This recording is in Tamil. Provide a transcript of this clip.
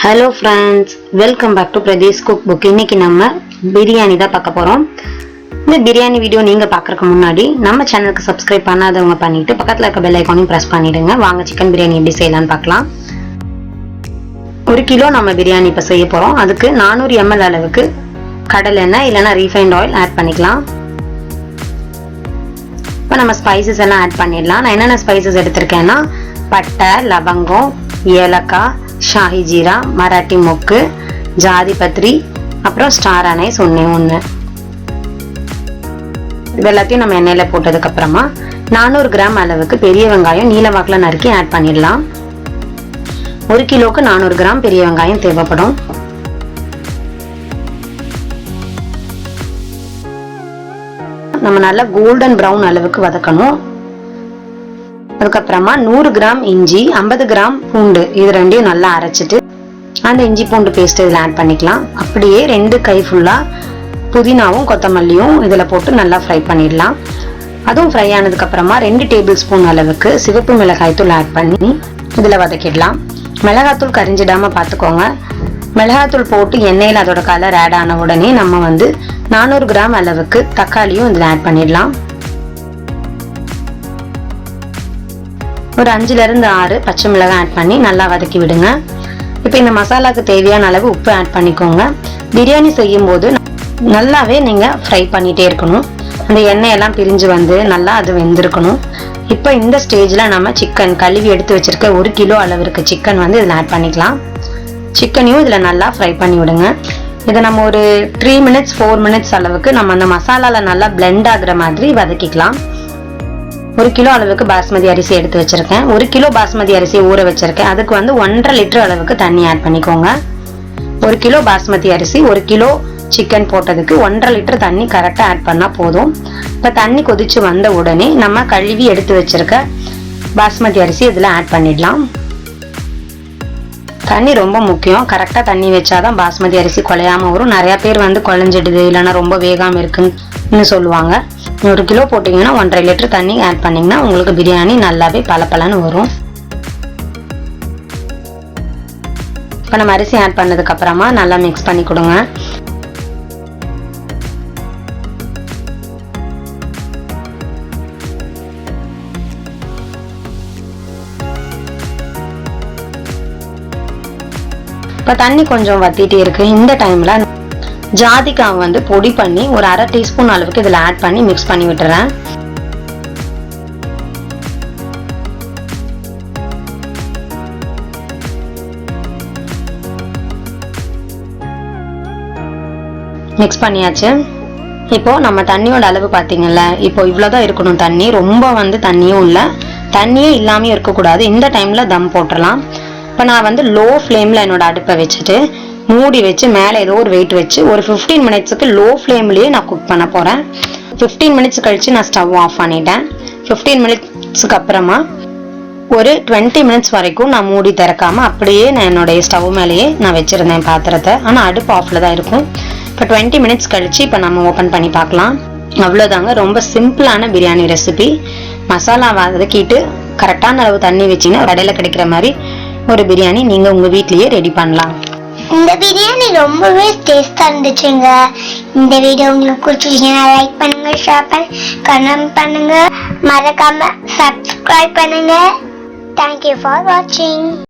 Hello friends, welcome back to Pratheesh cook book. இன்னைக்கு நம்ம பிரியாணி தான் பார்க்க போகிறோம். இந்த பிரியாணி வீடியோ நீங்கள் பார்க்குறதுக்கு முன்னாடி நம்ம சேனலுக்கு சப்ஸ்கிரைப் பண்ணாதவங்க பண்ணிவிட்டு பக்கத்தில் இருக்க பெல் ஐக்கானையும் ப்ரெஸ் பண்ணிவிடுங்க. வாங்க சிக்கன் பிரியாணி எப்படி செய்யலான்னு பார்க்கலாம். 1 கிலோ நம்ம பிரியாணி இப்போ செய்ய போகிறோம். அதுக்கு 400 ml அளவுக்கு கடலெண்ணெய் இல்லைனா ரீஃபைண்ட் ஆயில் ஆட் பண்ணிக்கலாம். இப்போ நம்ம ஸ்பைசஸ் எல்லாம் ஆட் பண்ணிடலாம். நான் என்னென்ன ஸ்பைசஸ் எடுத்திருக்கேன்னா பட்டை, லவங்கம், ஏலக்காய், ஷாஹி ஜீரா, மராட்டி மொக்கு, ஜாதி பத்திரி, அப்புறம் ஸ்டார் அனைஸ் ஒன்று. இது எல்லாத்தையும் நம்ம எண்ணெயில் போட்டதுக்கு அப்புறமா 400 கிராம் அளவுக்கு பெரிய வெங்காயம் நீல வாக்கில் நறுக்கி ஆட் பண்ணிடலாம். 1 கிலோக்கு 400 கிராம் பெரிய வெங்காயம் தேவைப்படும். நம்ம நல்லா கோல்டன் ப்ரௌன் அளவுக்கு வதக்கணும். அதுக்கப்புறமா 100 கிராம் இஞ்சி, 50 கிராம் பூண்டு, இது ரெண்டையும் நல்லா அரைச்சிட்டு அந்த இஞ்சி பூண்டு பேஸ்ட் இதில் ஆட் பண்ணிக்கலாம். அப்படியே 2 கை ஃபுல்லா புதினாவும் கொத்தமல்லியும் இதில் போட்டு நல்லா ஃப்ரை பண்ணிடலாம். அதுவும் ஃப்ரை ஆனதுக்கு அப்புறமா 2 டேபிள் ஸ்பூன் அளவுக்கு சிவப்பு மிளகாய் தூள் ஆட் பண்ணி இதில் வதக்கிடலாம். மிளகாத்தூள் கரிஞ்சிடாம பார்த்துக்கோங்க. மிளகாத்தூள் போட்டு எண்ணெயில் அதோட கலர் ஆட் ஆன உடனே நம்ம 400 கிராம் அளவுக்கு தக்காளியும் இதில் ஆட் பண்ணிடலாம். ஒரு 5லிருந்து 6 பச்சை மிளகாய் ஆட் பண்ணி நல்லா வதக்கி விடுங்க. இப்போ இந்த மசாலாவுக்கு தேவையான அளவு உப்பு ஆட் பண்ணிக்கோங்க. பிரியாணி செய்யும் போது நல்லாவே நீங்கள் ஃப்ரை பண்ணிகிட்டே இருக்கணும். அந்த எண்ணெயெல்லாம் பிரிஞ்சு நல்லா அது வெந்திருக்கணும். இப்போ இந்த ஸ்டேஜில் நம்ம சிக்கன் கழுவி எடுத்து வச்சிருக்க 1 கிலோ அளவு இருக்க சிக்கன் இதில் ஆட் பண்ணிக்கலாம். சிக்கனையும் இதில் நல்லா ஃப்ரை பண்ணி விடுங்க. இதை நம்ம ஒரு 3 மினிட்ஸ் 4 மினிட்ஸ் அளவுக்கு நம்ம அந்த மசாலாவில் நல்லா பிளெண்ட் ஆகுற மாதிரி வதக்கிக்கலாம். 1 கிலோ அளவுக்கு பாஸ்மதி அரிசி எடுத்து வச்சிருக்கேன். 1 கிலோ பாஸ்மதி அரிசியை ஊற வச்சிருக்கேன். அதுக்கு 1.5 லிட்டர் அளவுக்கு தண்ணி ஆட் பண்ணிக்கோங்க. 1 கிலோ பாஸ்மதி அரிசி 1 கிலோ சிக்கன் போட்டதுக்கு 1.5 லிட்டர் தண்ணி கரெக்டாக ஆட் பண்ணால் போதும். இப்போ தண்ணி கொதிச்சு வந்த உடனே நம்ம கழுவி எடுத்து வச்சிருக்க பாஸ்மதி அரிசி இதில் ஆட் பண்ணிடலாம். தண்ணி ரொம்ப முக்கியம். கரெக்டாக தண்ணி வச்சாதான் பாஸ்மதி அரிசி குலையாமல் வரும். நிறையா பேர் குழஞ்சிடுது இல்லைன்னா ரொம்ப வேகாமல் இருக்குன்னு சொல்லுவாங்க. 1 கிலோ போட்டிங்கன்னா 1.5 லிட்டர் தண்ணி ஆட் பண்ணிங்கன்னா உங்களுக்கு பிரியாணி நல்லாவே பலப்பலன்னு வரும். இப்போ நம்ம அரிசி ஆட் பண்ணதுக்கு அப்புறமா நல்லா மிக்ஸ் பண்ணி கொடுங்க. இப்போ தண்ணி கொஞ்சம் வத்திட்டே இருக்கு. இந்த டைம்ல ஜாதிக்காய் பொடி பண்ணி ஒரு 1/2 டீஸ்பூன் அளவுக்கு இதில் ஆட் பண்ணி மிக்ஸ் பண்ணி விட்டுறேன். மிக்ஸ் பண்ணியாச்சு. இப்போ நம்ம தண்ணியோட அளவு பார்த்தீங்கல்ல, இப்போ இவ்வளோதான் இருக்கணும் தண்ணி. ரொம்ப தண்ணியும் இல்லை, தண்ணியே இல்லாமல் இருக்கக்கூடாது. இந்த டைமில் தம் போட்டுடலாம். இப்போ நான் லோ ஃப்ளேமில் என்னோட அடுப்பை வச்சுட்டு மூடி வச்சு மேலே ஏதோ ஒரு வெயிட் வச்சு ஒரு 15 மினிட்ஸுக்கு லோ ஃப்ளேம்லேயே நான் குக் பண்ண போகிறேன். 15 மினிட்ஸ் கழித்து நான் ஸ்டவ் ஆஃப் பண்ணிட்டேன். 15 மினிட்ஸுக்கு அப்புறமா ஒரு 20 மினிட்ஸ் வரைக்கும் நான் மூடி திறக்காமல் அப்படியே நான் என்னுடைய ஸ்டவ் மேலேயே நான் வச்சுருந்தேன் பாத்திரத்தை. ஆனால் அடுப்பு ஆஃபில் தான் இருக்கும். இப்போ 20 மினிட்ஸ் கழித்து இப்போ நம்ம ஓப்பன் பண்ணி பார்க்கலாம். அவ்வளோதாங்க, ரொம்ப சிம்பிளான பிரியாணி ரெசிபி. மசாலா வதக்கிட்டு கரெக்டான அளவு தண்ணி வச்சிங்கன்னா கடையில் கிடைக்கிற மாதிரி ஒரு பிரியாணி நீங்கள் உங்கள் வீட்லேயே ரெடி பண்ணலாம். இந்த பிரியாணி ரொம்பவே டேஸ்டா இருந்துச்சுங்க. இந்த வீடியோ உங்களுக்கு பிடிச்சிருந்தா லைக் பண்ணுங்க, ஷேர் பண்ணுங்க, கமெண்ட் பண்ணுங்க, மறக்காம சப்ஸ்கிரைப் பண்ணுங்க. Thank you for watching.